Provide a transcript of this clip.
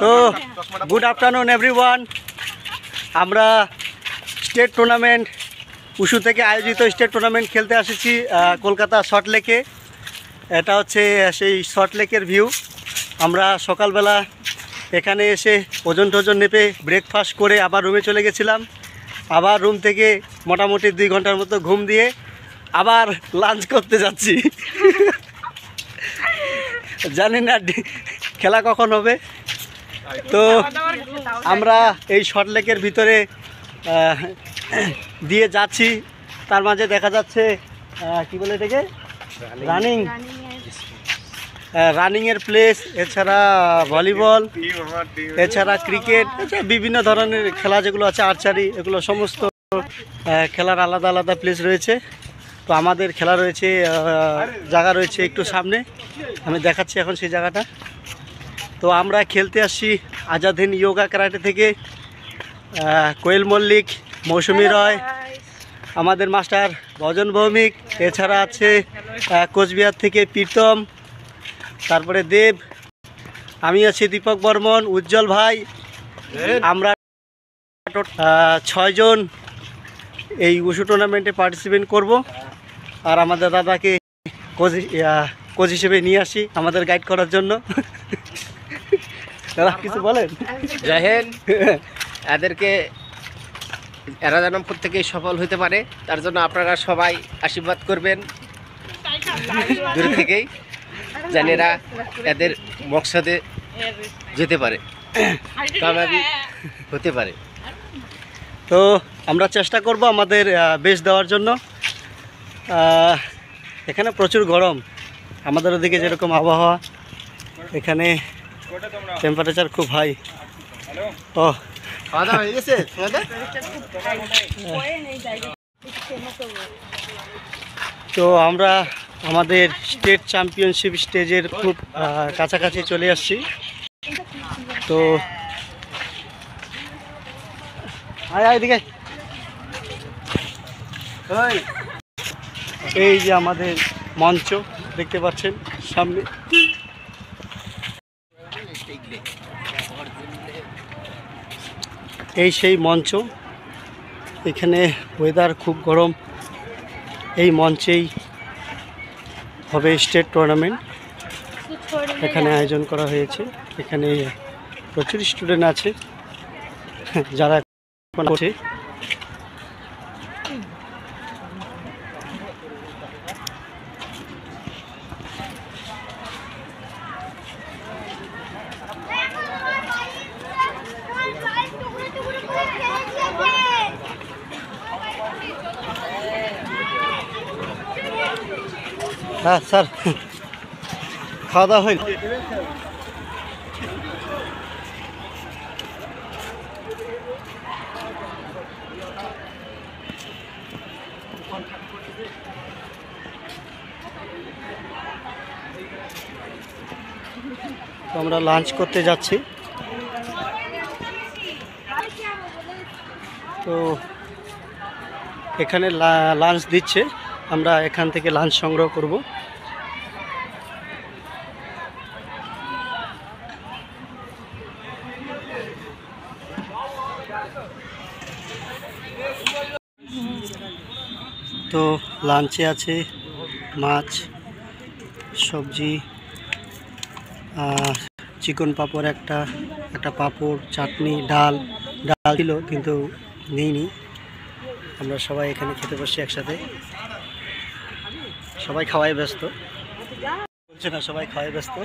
তো good afternoon everyone. আমরা state tournament wushu থেকে আয়োজিত স্টেট টুর্নামেন্ট খেলতে আসেছি কলকাতা সল্ট লেকে। এটা হচ্ছে সেই সল্ট লেকের ভিউ। আমরা সকালবেলা এখানে এসে ওজন টোজন নেপে ব্রেকফাস্ট করে আবার রুমে চলে গেছিলাম। আবার রুম থেকে মোটামুটি 2 ঘন্টার মতো ঘুম দিয়ে আবার লাঞ্চ করতে যাচ্ছি। জানি না খেলা কখন হবে। তো আমরা এই সল্ট লেকের ভিতরে দিয়ে যাচ্ছি। তার মাঝে দেখা যাচ্ছে কি বলে এটাকে রানিংয়ের প্লেস, এছাড়া ভলিবল, এছাড়া ক্রিকেট, বিভিন্ন ধরনের খেলা যেগুলো আছে, আর্চারি, এগুলো সমস্ত খেলার আলাদা আলাদা প্লেস রয়েছে। তো আমাদের খেলা রয়েছে, জায়গা রয়েছে একটু সামনে, আমি দেখাচ্ছি এখন সেই জায়গাটা। তো আমরা খেলতে আসছি আজাদ হিন্দ যোগা ক্যারাটে থেকে কোয়েল মল্লিক, মৌসুমী রয়, আমাদের মাস্টার ভজন ভৌমিক, এছাড়া আছে কোচবিহার থেকে প্রীতম, তারপরে দেব, আমি আছি দীপক বর্মন, উজ্জ্বল ভাই। আমরা 6 জন এই উশু টুর্নামেন্টে পার্টিসিপেট করব। আর আমাদের দাদাকে কোচ হিসেবে নিয়ে আসি আমাদের গাইড করার জন্য। দাদা কিছু বলেন? জয় হিন্দ। এদেরকে এরা যেন প্রত্যেকেই সফল হতে পারে, তার জন্য আপনারা সবাই আশীর্বাদ করবেন দূর থেকেই, যেন এরা এদের মকসদে যেতে পারে, কামিয়াবি হতে পারে। তো আমরা চেষ্টা করব আমাদের বেস্ট দেওয়ার জন্য। এখানে প্রচুর গরম, আমাদের ওদিকে যেরকম আবহাওয়া, এখানে টেম্পারেচার খুব হাই। ও খাওয়া দাওয়া হয়ে গেছে? তো আমরা আমাদের স্টেট চ্যাম্পিয়নশিপ স্টেজের খুব কাছাকাছি চলে আসছি। তো এদিকে এই যে আমাদের মঞ্চ দেখতে পাচ্ছেন সামনে, এই সেই মঞ্চ। এখানে ওয়েদার খুব গরম, এই মঞ্চেই হবে স্টেট টুর্নামেন্ট। এখানে আয়োজন করা হয়েছে। এখানে প্রচুর স্টুডেন্ট আছে যারা করছে। হ্যাঁ স্যার, খাওয়া দাওয়া হয়নি? তো আমরা লাঞ্চ করতে যাচ্ছি। তো এখানে লাঞ্চ দিচ্ছে, আমরা এখান থেকে লাঞ্চ সংগ্রহ করব। তো লাঞ্চে আছে মাছ, সবজি, চিকেন পাঁপড়, একটা পাঁপড়, চাটনি, ডাল ছিল কিন্তু নিইনি। আমরা সবাই এখানে খেতে বসছি একসাথে। সবাই খাওয়াই ব্যস্ত, বলছে না, সবাই খাওয়াই ব্যস্ত।